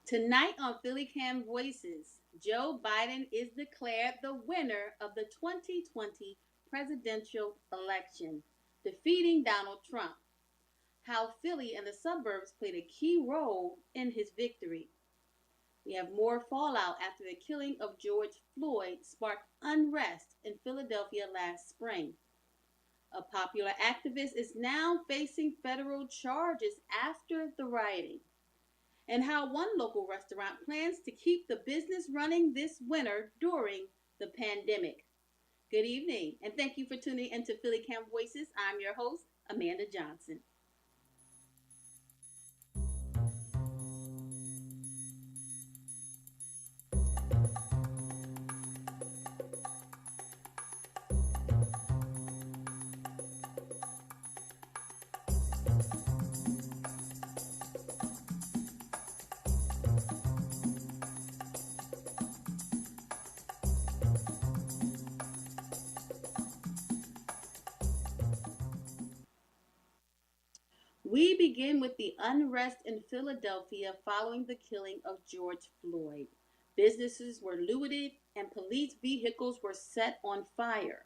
Tonight on PhillyCAM Voices, Joe Biden is declared the winner of the 2020 presidential election, defeating Donald Trump. How Philly and the suburbs played a key role in his victory. We have more fallout after the killing of George Floyd sparked unrest in Philadelphia last spring. A popular activist is now facing federal charges after the rioting, and how one local restaurant plans to keep the business running this winter during the pandemic. Good evening, and thank you for tuning into PhillyCAM Voices. I'm your host, Amanda Johnson. We begin with the unrest in Philadelphia following the killing of George Floyd. Businesses were looted and police vehicles were set on fire.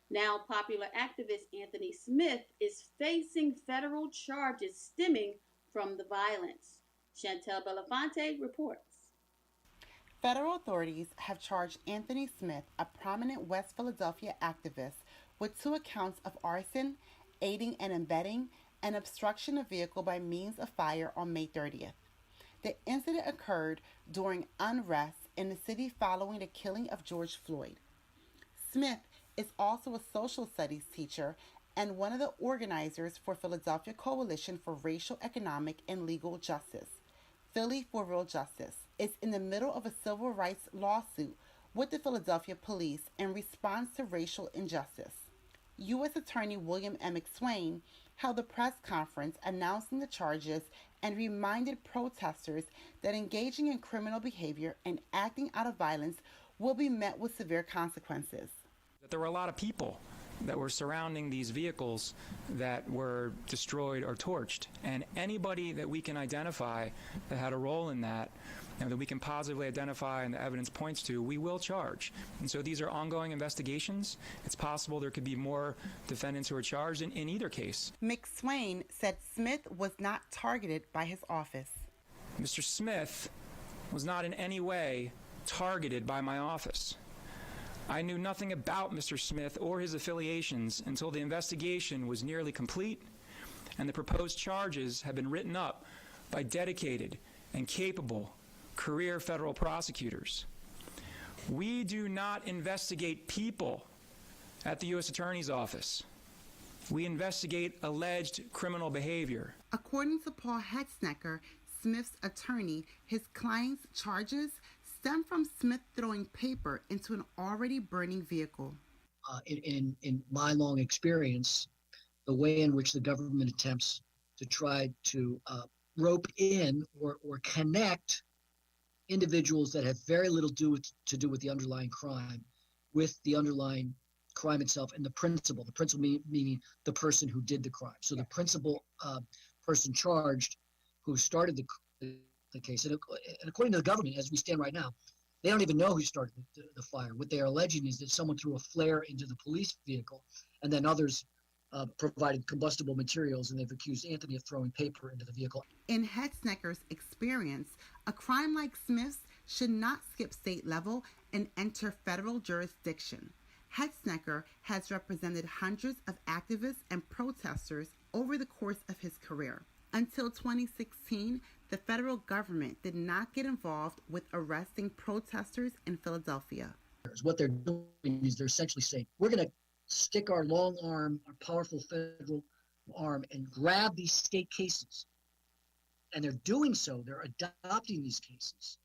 Now, popular activist Anthony Smith is facing federal charges stemming from the violence. Chantel Belafonte reports. Federal authorities have charged Anthony Smith, a prominent West Philadelphia activist, with two counts of arson, aiding and abetting, and obstruction of vehicle by means of fire on May 30th. The incident occurred during unrest in the city following the killing of George Floyd. Smith is also a social studies teacher and one of the organizers for Philadelphia Coalition for Racial, Economic, and Legal Justice. Philly for Real Justice is in the middle of a civil rights lawsuit with the Philadelphia police in response to racial injustice. U.S. Attorney William M. McSwain held a press conference announcing the charges and reminded protesters that engaging in criminal behavior and acting out of violence will be met with severe consequences. There were a lot of people that were surrounding these vehicles that were destroyed or torched, and anybody that we can identify that had a role in that, and that we can positively identify and the evidence points to, we will charge. And so these are ongoing investigations. It's possible there could be more defendants who are charged in either case. McSwain said Smith was not targeted by his office. Mr. Smith was not in any way targeted by my office. I knew nothing about Mr. Smith or his affiliations until the investigation was nearly complete and the proposed charges had been written up by dedicated and capable career federal prosecutors. We do not investigate people at the U.S. Attorney's Office. We investigate alleged criminal behavior. According to Paul Hetznecker, Smith's attorney, his client's charges stem from Smith throwing paper into an already burning vehicle. In my long experience, the way in which the government attempts to try to rope in or connect individuals that have very little to do with the underlying crime with the underlying crime itself and the principal meaning the person who did the crime. So the principal person charged who started the case. And according to the government, as we stand right now, they don't even know who started the fire. What they are alleging is that someone threw a flare into the police vehicle, and then others provided combustible materials, and they've accused Anthony of throwing paper into the vehicle. In Hetznicker's experience, a crime like Smith's should not skip state level and enter federal jurisdiction. Hetznecker has represented hundreds of activists and protesters over the course of his career. Until 2016, the federal government did not get involved with arresting protesters in Philadelphia. What they're doing is they're essentially saying, we're going to stick our long arm, our powerful federal arm, and grab these state cases. And they're doing so, they're adopting these cases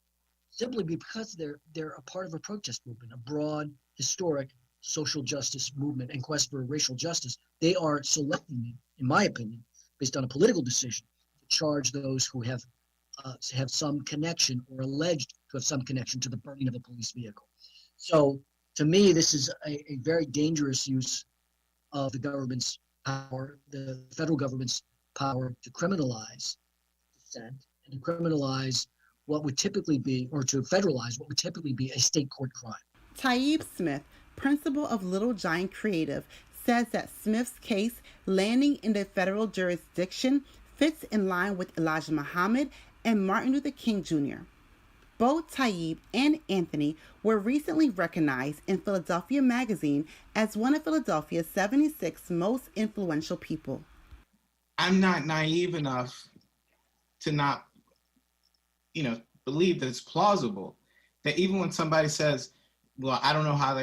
simply because they're a part of a protest movement, a broad, historic social justice movement and quest for racial justice. They are selecting, in my opinion, based on a political decision, to charge those who have some connection or alleged to have some connection to the burning of a police vehicle. So to me, this is a very dangerous use of the government's power, the federal government's power to criminalize dissent and to criminalize what would typically be, or to federalize what would typically be a state court crime. Taib Smith, principal of Little Giant Creative, says that Smith's case landing in the federal jurisdiction fits in line with Elijah Muhammad and Martin Luther King Jr. Both Taib and Anthony were recently recognized in Philadelphia Magazine as one of Philadelphia's 76 most influential people. I'm not naive enough to not, believe that it's plausible that even when somebody says, well, I don't know how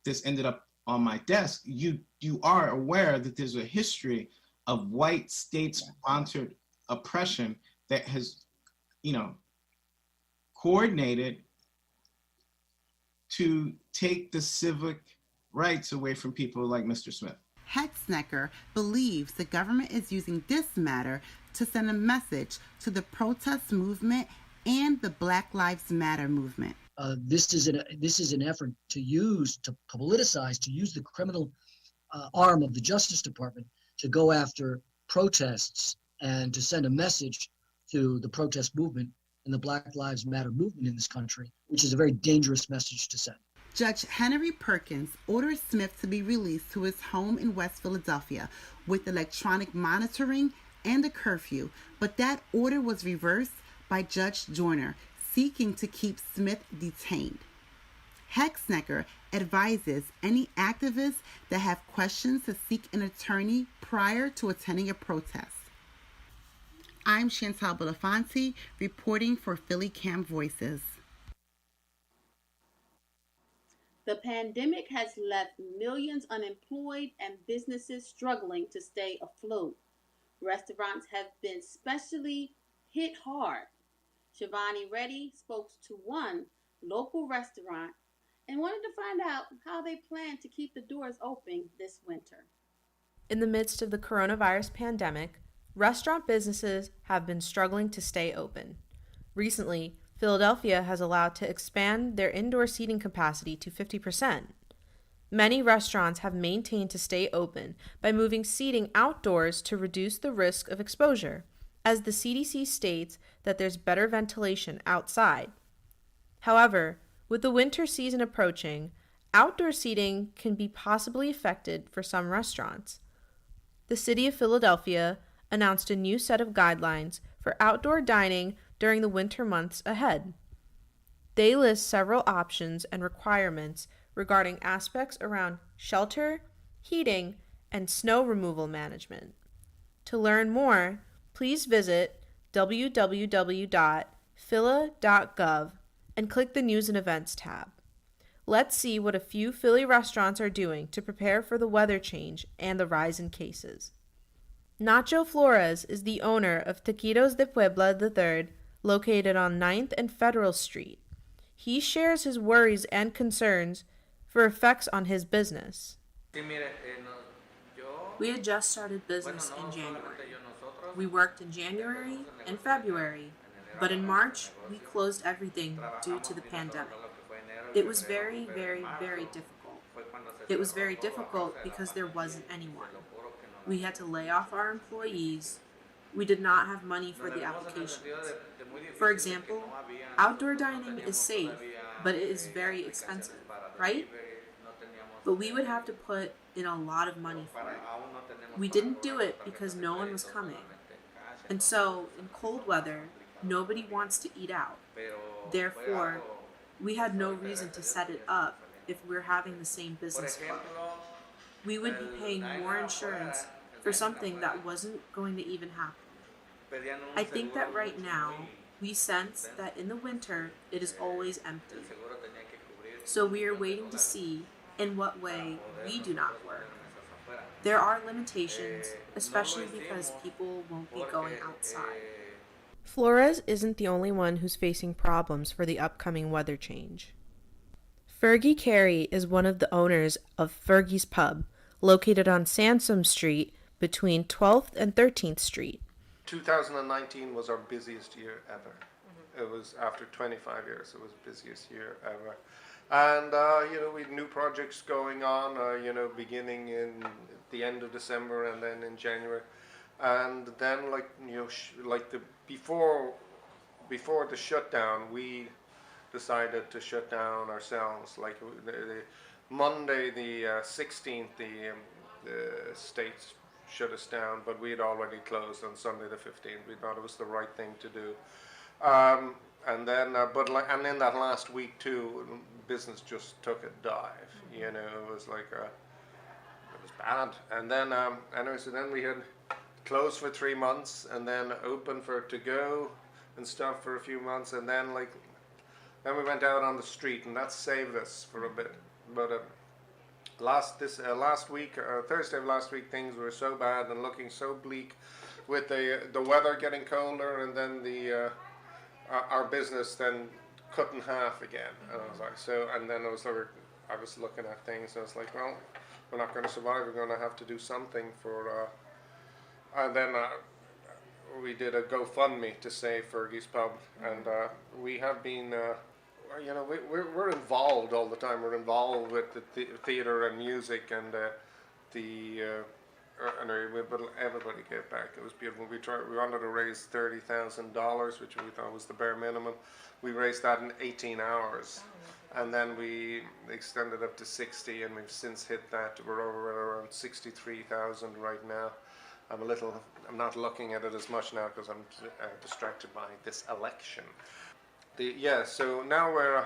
this ended up on my desk, you are aware that there's a history of white state-sponsored oppression that has, coordinated to take the civic rights away from people like Mr. Smith. Hexnecker believes the government is using this matter to send a message to the protest movement and the Black Lives Matter movement. This is an effort to politicize, to use the criminal arm of the Justice Department to go after protests and to send a message to the protest movement and the Black Lives Matter movement in this country, which is a very dangerous message to send. Judge Henry Perkins ordered Smith to be released to his home in West Philadelphia with electronic monitoring and a curfew, but that order was reversed by Judge Joyner, seeking to keep Smith detained. Hexnecker advises any activists that have questions to seek an attorney prior to attending a protest. I'm Chantal Belafonte, reporting for PhillyCAM Voices. The pandemic has left millions unemployed and businesses struggling to stay afloat. Restaurants have been especially hit hard. Shivani Reddy spoke to one local restaurant and wanted to find out how they plan to keep the doors open this winter. In the midst of the coronavirus pandemic, restaurant businesses have been struggling to stay open. Recently, Philadelphia has allowed to expand their indoor seating capacity to 50%. Many restaurants have maintained to stay open by moving seating outdoors to reduce the risk of exposure, as the CDC states that there's better ventilation outside. However, with the winter season approaching, outdoor seating can be possibly affected for some restaurants. The City of Philadelphia announced a new set of guidelines for outdoor dining during the winter months ahead. They list several options and requirements regarding aspects around shelter, heating, and snow removal management. To learn more, please visit www.phila.gov and click the News and Events tab. Let's see what a few Philly restaurants are doing to prepare for the weather change and the rise in cases. Nacho Flores is the owner of Taquitos de Puebla III, located on 9th and Federal Street. He shares his worries and concerns for effects on his business. We had just started business in January. We worked in January and February, but in March, we closed everything due to the pandemic. It was very, very, very difficult. It was very difficult because there wasn't anyone. We had to lay off our employees. We did not have money for the applications. For example, outdoor dining is safe, but it is very expensive, right? But we would have to put in a lot of money for it. We didn't do it because no one was coming. And so, in cold weather, nobody wants to eat out. Therefore, we had no reason to set it up if we're having the same business flow. We would be paying more insurance for something that wasn't going to even happen. I think that right now, we sense that in the winter, it is always empty. So we are waiting to see in what way we do not work. There are limitations, especially because people won't be going outside. Flores isn't the only one who's facing problems for the upcoming weather change. Fergie Carey is one of the owners of Fergie's Pub, located on Sansom Street between 12th and 13th Street. 2019 was our busiest year ever. It was, after 25 years, it was the busiest year ever. And, we had new projects going on, beginning in the end of December and then in January. And then, before before the shutdown, we decided to shut down ourselves. Like the Monday, the 16th, the states shut us down, but we had already closed on Sunday the 15th. We thought it was the right thing to do. And then, and in that last week too, business just took a dive. You know, it was like it was bad. And then, anyway, so then we had closed for 3 months, and then open for to go and stuff for a few months, and then then we went out on the street, and that saved us for a bit. But last week, Thursday of last week, things were so bad and looking so bleak, with the weather getting colder, and then our business then cut in half again. And I was like, and then I was looking at things, and I was like, well, we're not going to survive. We're going to have to do something for. And then we did a GoFundMe to save Fergie's Pub, and we have been. You know, we're involved all the time. We're involved with the theater and music and but everybody gave back. It was beautiful. We wanted to raise $30,000, which we thought was the bare minimum. We raised that in 18 hours, and then we extended up to 60, and we've since hit that. We're over at around 63,000 right now. I'm not looking at it as much now because I'm distracted by this election. So now we're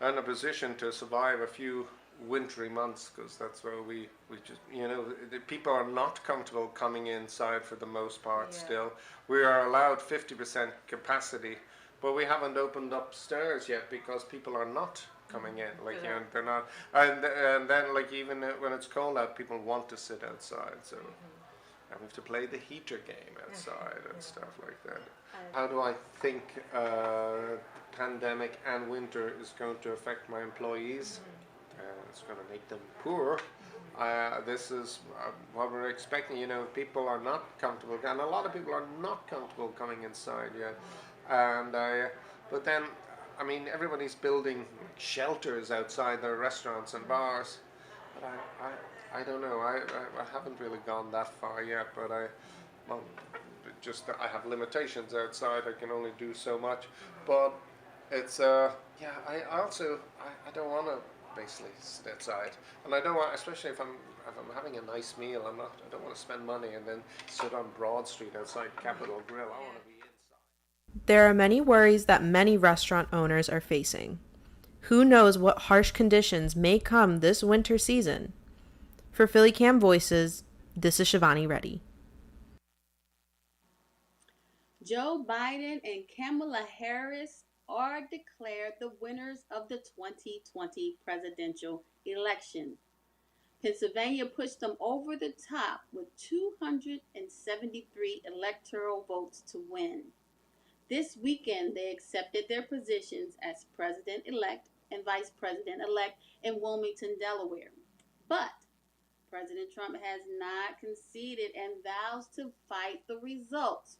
in a position to survive a few wintry months, because that's where we just, you know, the people are not comfortable coming inside for the most part. Still, we are allowed 50% capacity, but we haven't opened upstairs yet because people are not coming in. Like, you know, they're not, and then like even when it's cold out, people want to sit outside. So. And we have to play the heater game outside and stuff like that. How do I think pandemic and winter is going to affect my employees? It's going to make them poor. This is what we're expecting. You know, people are not comfortable, and a lot of people are not comfortable coming inside yet. And but then, I mean, everybody's building shelters outside their restaurants and bars. But I don't know. I haven't really gone that far yet, but I have limitations outside. I can only do so much. But it's I don't want to basically sit outside, and I don't want, especially if I'm having a nice meal. I don't want to spend money and then sit on Broad Street outside Capitol Grill. I want to be inside. There are many worries that many restaurant owners are facing. Who knows what harsh conditions may come this winter season? For PhillyCAM Voices, this is Shivani Reddy. Joe Biden and Kamala Harris are declared the winners of the 2020 presidential election. Pennsylvania pushed them over the top with 273 electoral votes to win. This weekend, they accepted their positions as president-elect and vice president-elect in Wilmington, Delaware. But President Trump has not conceded and vows to fight the results.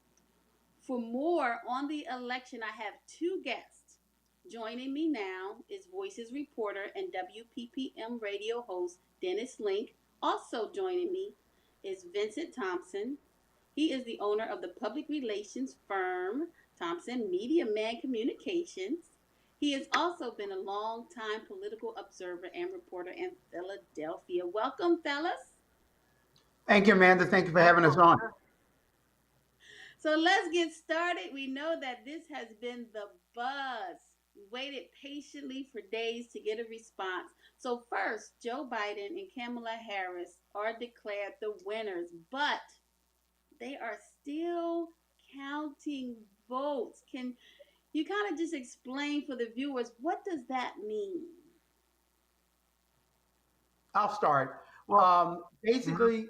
For more on the election, I have two guests. Joining me now is Voices reporter and WPPM radio host Dennis Link. Also joining me is Vincent Thompson. He is the owner of the public relations firm Thompson Media Man Communications. He has also been a long-time political observer and reporter in Philadelphia. Welcome, fellas. Thank you, Amanda. Thank you for having us on. So let's get started. We know that this has been the buzz. We waited patiently for days to get a response. So first, Joe Biden and Kamala Harris are declared the winners, but they are still counting votes. Can you kind of just explain for the viewers, what does that mean? I'll start. Basically,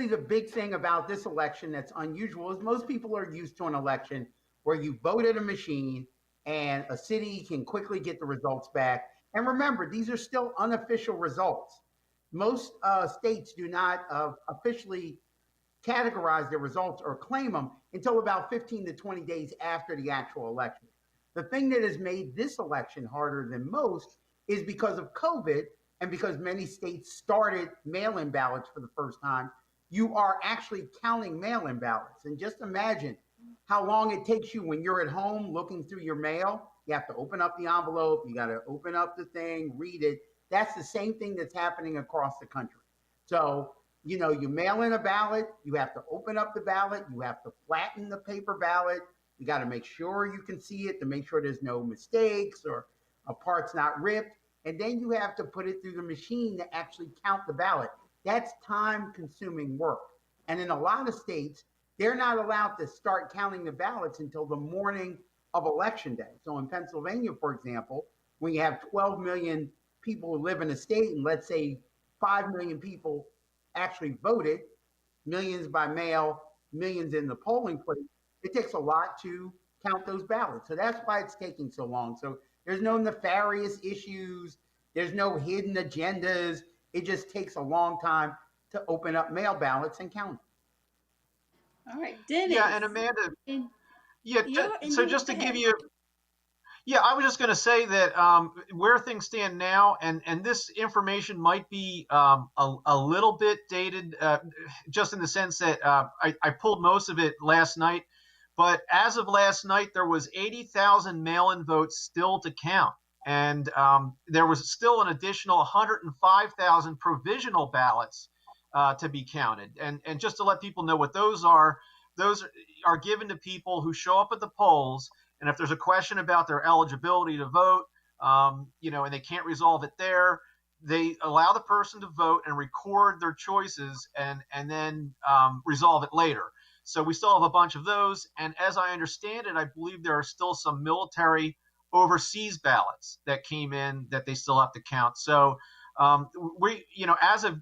the big thing about this election that's unusual is most people are used to an election where you vote at a machine and a city can quickly get the results back. And remember, these are still unofficial results. Most states do not officially categorize their results or claim them until about 15 to 20 days after the actual election. The thing that has made this election harder than most is because of COVID and because many states started mail-in ballots for the first time. You are actually counting mail-in ballots. And just imagine how long it takes you when you're at home looking through your mail. You have to open up the envelope, you got to open up the thing, read it. That's the same thing that's happening across the country. So, you mail in a ballot, you have to open up the ballot, you have to flatten the paper ballot, you got to make sure you can see it to make sure there's no mistakes or a part's not ripped. And then you have to put it through the machine to actually count the ballot. That's time consuming work. And in a lot of states, they're not allowed to start counting the ballots until the morning of election day. So in Pennsylvania, for example, when you have 12 million people who live in a state, and let's say 5 million people actually voted, millions by mail, millions in the polling place, it takes a lot to count those ballots. So that's why it's taking so long. So there's no nefarious issues, there's no hidden agendas. It just takes a long time to open up mail ballots and count. All right, Dennis. Yeah, and Amanda, so just to give you, I was just going to say that where things stand now, and this information might be a little bit dated, just in the sense that I pulled most of it last night. But as of last night, there was 80,000 mail-in votes still to count. And there was still an additional 105,000 provisional ballots to be counted. And just to let people know what those are given to people who show up at the polls. And if there's a question about their eligibility to vote, and they can't resolve it there, they allow the person to vote and record their choices and then resolve it later. So we still have a bunch of those. And as I understand it, I believe there are still some military overseas ballots that came in that they still have to count. So we, as of,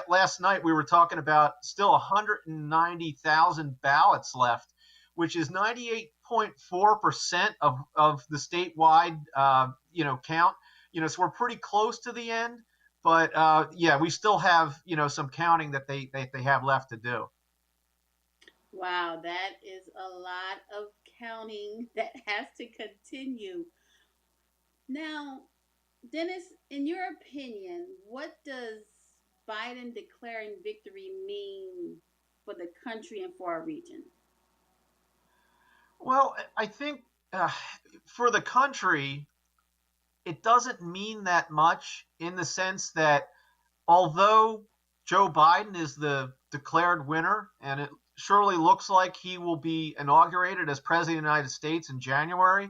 last night we were talking about still 190,000 ballots left, which is 98.4% of the statewide, count. So we're pretty close to the end, but we still have, some counting that they have left to do. Wow, that is a lot of counting that has to continue. Now, Dennis, in your opinion, what does Biden declaring victory mean for the country and for our region? Well, I think for the country, it doesn't mean that much in the sense that although Joe Biden is the declared winner, and it surely looks like he will be inaugurated as president of the United States in January,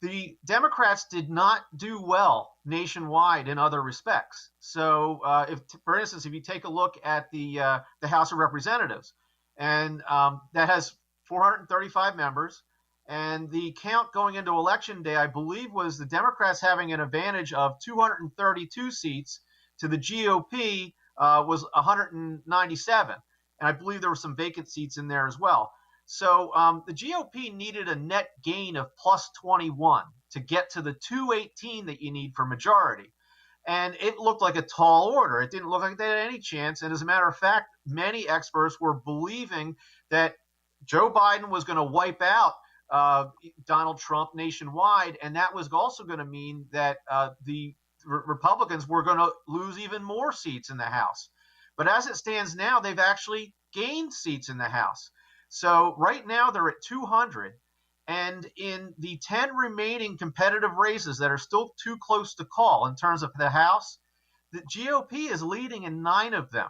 the Democrats did not do well nationwide in other respects. So, for instance, if you take a look at the House of Representatives, and that has 435 members, and the count going into Election Day, I believe, was the Democrats having an advantage of 232 seats to the GOP was 197. And I believe there were some vacant seats in there as well. So the GOP needed a net gain of plus 21 to get to the 218 that you need for majority. And it looked like a tall order. It didn't look like they had any chance. And as a matter of fact, many experts were believing that Joe Biden was going to wipe out Donald Trump nationwide. And that was also going to mean that the Republicans were going to lose even more seats in the House. But as it stands now, they've actually gained seats in the House. So right now they're at 200. And in the 10 remaining competitive races that are still too close to call in terms of the House, the GOP is leading in 9 of them.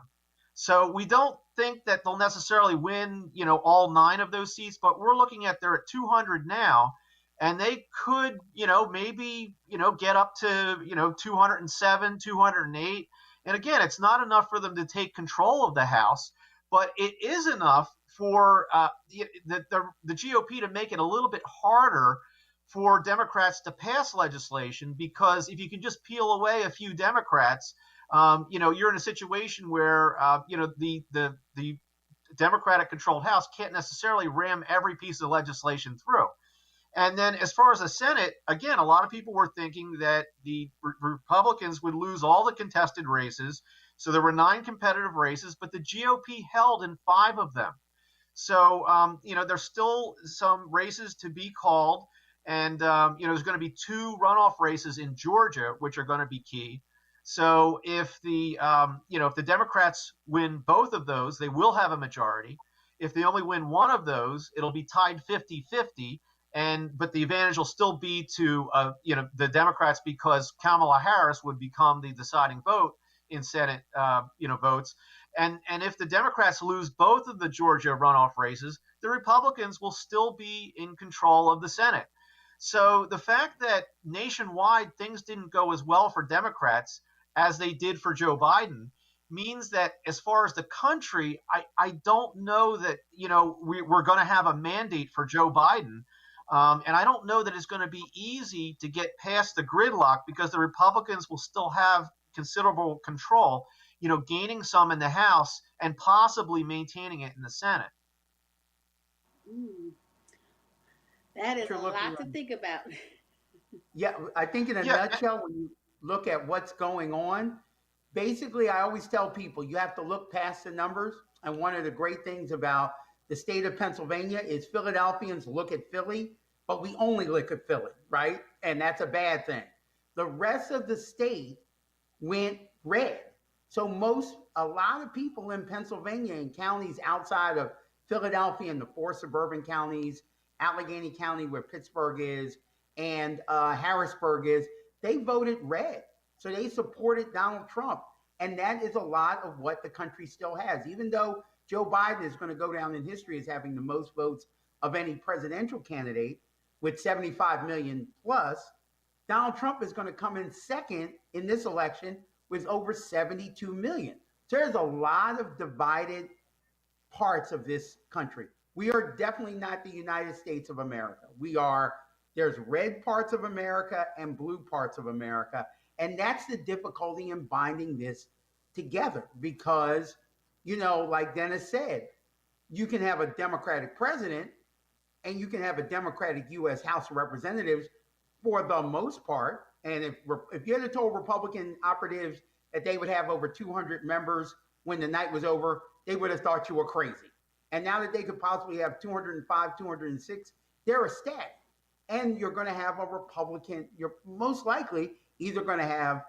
So we don't think that they'll necessarily win, all 9 of those seats, but we're looking at they're at 200 now. And they could, maybe, get up to, 207, 208. And again, it's not enough for them to take control of the House, but it is enough for the GOP to make it a little bit harder for Democrats to pass legislation, because if you can just peel away a few Democrats, you're in a situation where, the Democratic-controlled House can't necessarily ram every piece of legislation through. And then as far as the Senate, again, a lot of people were thinking that the Republicans would lose all the contested races. So there were 9 competitive races, but the GOP held in 5 of them. So, there's still some races to be called. And, there's going to be 2 runoff races in Georgia, which are going to be key. So if the Democrats win both of those, they will have a majority. if they only win one of those, it'll be tied 50-50. But the advantage will still be to the Democrats, because Kamala Harris would become the deciding vote in Senate votes. And if the Democrats lose both of the Georgia runoff races, the Republicans will still be in control of the Senate. So the fact that nationwide things didn't go as well for Democrats as they did for Joe Biden means that as far as the country, I don't know that, we're going to have a mandate for Joe Biden. And I don't know that it's going to be easy to get past the gridlock, because the Republicans will still have considerable control, gaining some in the House and possibly maintaining it in the Senate. That is a lot to think about. Yeah, I think in a nutshell, when you look at what's going on, basically, I always tell people you have to look past the numbers. And one of the great things about the state of Pennsylvania is Philadelphians look at Philly, but we only look at Philly, right? And that's a bad thing. The rest of the state went red. So a lot of people in Pennsylvania and counties outside of Philadelphia and the 4 suburban counties, Allegheny County where Pittsburgh is, and Harrisburg is, they voted red. So they supported Donald Trump. And that is a lot of what the country still has. Even though Joe Biden is going to go down in history as having the most votes of any presidential candidate with 75 million plus, Donald Trump is going to come in second in this election with over 72 million. So there's a lot of divided parts of this country. We are definitely not the United States of America. There's red parts of America and blue parts of America. And that's the difficulty in binding this together, because, like Dennis said, you can have a Democratic president and you can have a Democratic U.S. House of Representatives for the most part. And if you had told Republican operatives that they would have over 200 members when the night was over, they would have thought you were crazy. And now that they could possibly have 205, 206, they're ecstatic. And you're going to have a Republican, you're most likely either going to have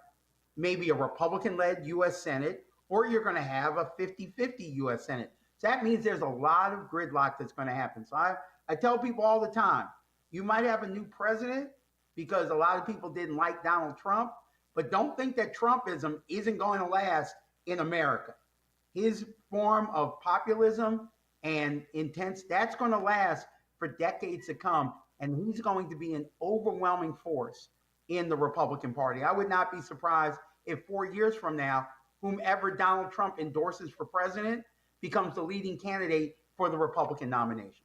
maybe a Republican-led U.S. Senate, or you're going to have a 50-50 U.S. Senate. So that means there's a lot of gridlock that's going to happen. So I tell people all the time, you might have a new president because a lot of people didn't like Donald Trump, but don't think that Trumpism isn't going to last in America. His form of populism and intense, that's going to last for decades to come. And he's going to be an overwhelming force in the Republican Party. I would not be surprised if 4 years from now, whomever Donald Trump endorses for president becomes the leading candidate for the Republican nomination.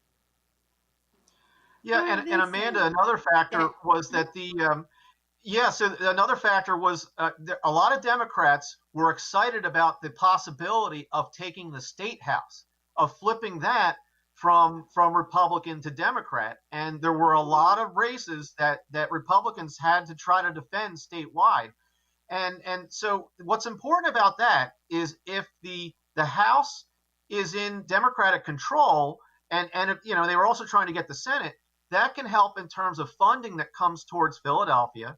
Yeah, and Amanda, another factor was that another factor was a lot of Democrats were excited about the possibility of taking the state house, of flipping that from Republican to Democrat. And there were a lot of races that Republicans had to try to defend statewide. And so what's important about that is if the House is in Democratic control, and if, they were also trying to get the Senate, that can help in terms of funding that comes towards Philadelphia.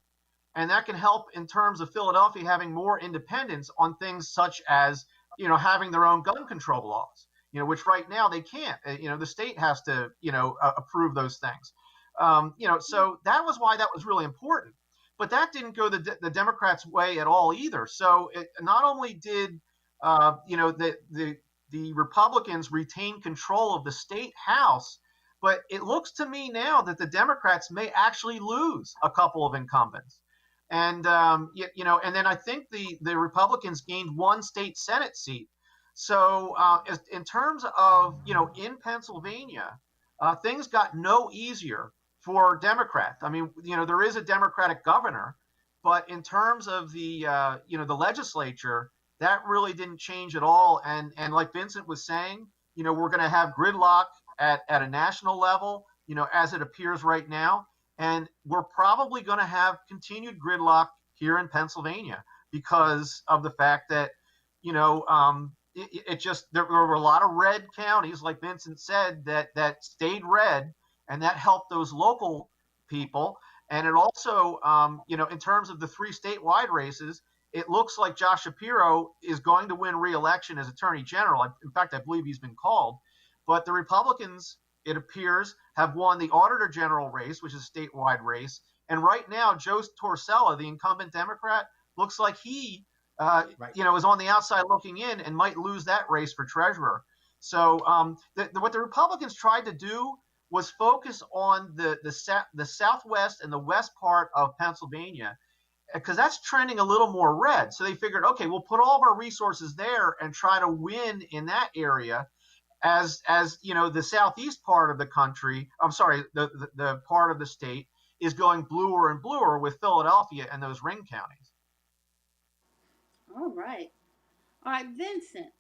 And that can help in terms of Philadelphia having more independence on things such as, having their own gun control laws, which right now they can't. The state has to, approve those things. So that was why that was really important. But that didn't go the Democrats' way at all either. So not only did, the Republicans retain control of the state house, but it looks to me now that the Democrats may actually lose a couple of incumbents. And, and then I think the Republicans gained one state Senate seat. So in terms of, in Pennsylvania, things got no easier for Democrats. I mean, there is a Democratic governor, but in terms of the legislature, that really didn't change at all. And like Vincent was saying, we're going to have gridlock at a national level, as it appears right now. And we're probably going to have continued gridlock here in Pennsylvania because of the fact that, there were a lot of red counties, like Vincent said, that stayed red, and that helped those local people. And it also, in terms of the 3 statewide races, it looks like Josh Shapiro is going to win re-election as Attorney General. In fact, I believe he's been called. But the Republicans, it appears, have won the Auditor General race, which is a statewide race. And right now, Joe Torcella, the incumbent Democrat, looks like he, is on the outside looking in and might lose that race for treasurer. So what the Republicans tried to do was focus on the southwest and the west part of Pennsylvania, because that's trending a little more red. So they figured, okay, we'll put all of our resources there and try to win in that area. As the southeast part of the country, the part of the state is going bluer and bluer with Philadelphia and those ring counties. All right, Vincent.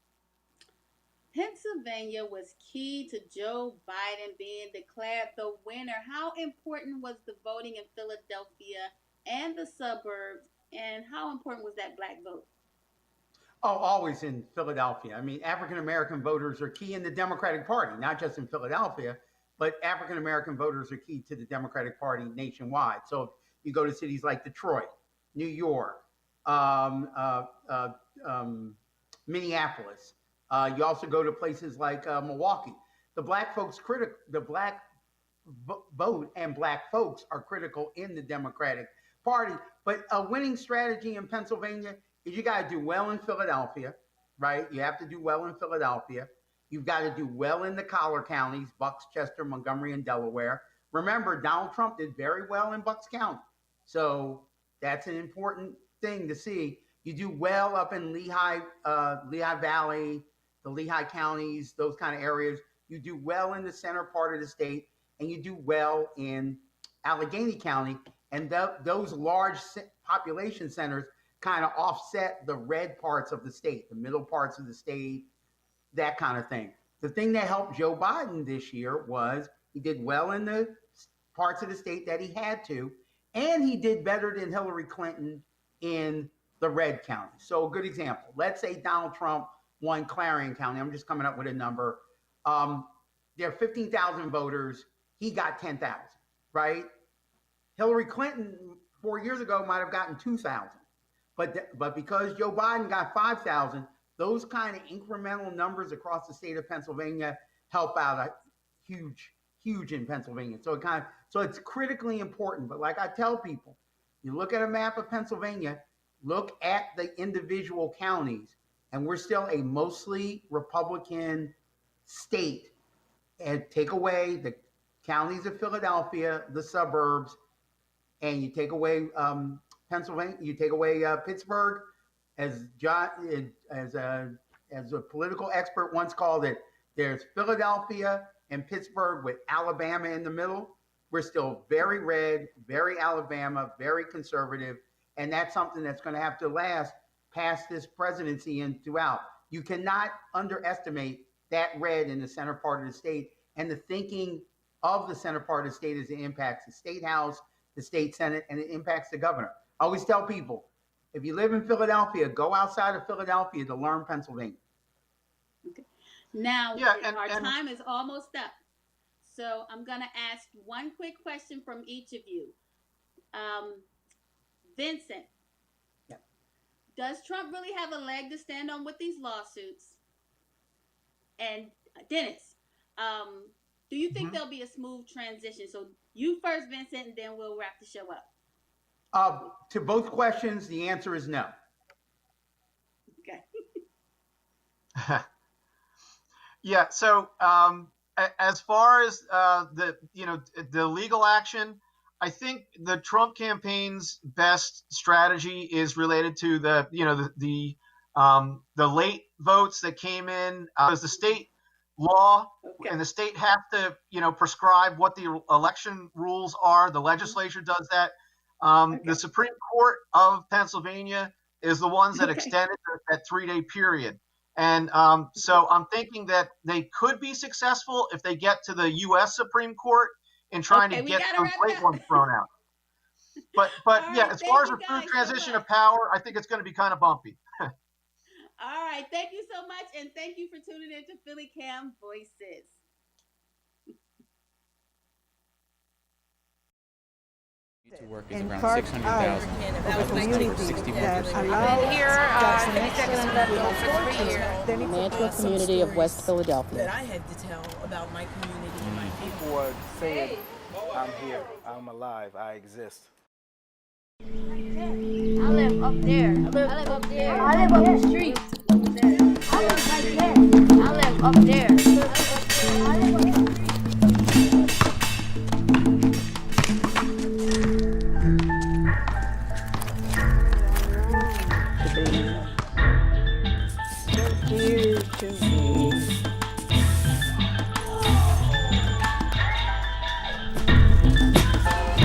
Pennsylvania was key to Joe Biden being declared the winner. How important was the voting in Philadelphia and the suburbs, and how important was that black vote? Oh, always in Philadelphia. I mean, African American voters are key in the Democratic Party, not just in Philadelphia, but African American voters are key to the Democratic Party nationwide. So if you go to cities like Detroit, New York, Minneapolis, you also go to places like Milwaukee. The black vote and black folks are critical in the Democratic Party. But a winning strategy in Pennsylvania is you got to do well in Philadelphia, right? You have to do well in Philadelphia. You've got to do well in the collar counties, Bucks, Chester, Montgomery, and Delaware. Remember, Donald Trump did very well in Bucks County. So that's an important thing to see. You do well up in Lehigh Valley, the Lehigh counties, those kind of areas. You do well in the center part of the state, and you do well in Allegheny County. And those large population centers kind of offset the red parts of the state, the middle parts of the state, that kind of thing. The thing that helped Joe Biden this year was he did well in the parts of the state that he had to, and he did better than Hillary Clinton in the red county. So a good example, let's say Donald Trump won Clarion County. I'm just coming up with a number. There are 15,000 voters. He got 10,000, right? Hillary Clinton 4 years ago might have gotten 2,000. But because Joe Biden got 5,000, those kind of incremental numbers across the state of Pennsylvania help out a huge in Pennsylvania. So it's critically important. But like I tell people, you look at a map of Pennsylvania, look at the individual counties, and we're still a mostly Republican state. And take away the counties of Philadelphia, the suburbs, and you take away Pennsylvania, you take away Pittsburgh, as a political expert once called it. There's Philadelphia and Pittsburgh with Alabama in the middle. We're still very red, very Alabama, very conservative, and that's something that's going to have to last past this presidency and throughout. You cannot underestimate that red in the center part of the state and the thinking of the center part of the state as it impacts the state house, the state senate, and it impacts the governor. I always tell people, if you live in Philadelphia, go outside of Philadelphia to learn Pennsylvania. Okay. Now, our time is almost up. So I'm going to ask one quick question from each of you. Vincent, does Trump really have a leg to stand on with these lawsuits? And Dennis, do you think there'll be a smooth transition? So you first, Vincent, and then we'll wrap the show up. To both questions, the answer is no. Okay. Yeah. So as far as the legal action, I think the Trump campaign's best strategy is related to the late votes that came in, because the state law and the state have to prescribe what the election rules are. The legislature does that. The Supreme Court of Pennsylvania is the ones that extended that 3-day period. And so I'm thinking that they could be successful if they get to the U.S. Supreme Court in trying to get those late ones thrown out. But yeah, as far as a smooth transition of power, I think it's going to be kind of bumpy. All right. Thank you so much. And thank you for tuning in to PhillyCAM Voices. to work is around 600,000. Mantua community of West Philadelphia. That I had to tell about my community and my people. People are saying, I'm here, I'm alive, I exist. I live up there. I live up there. I live up the street. I live right there. I live up there. I live up there. Here to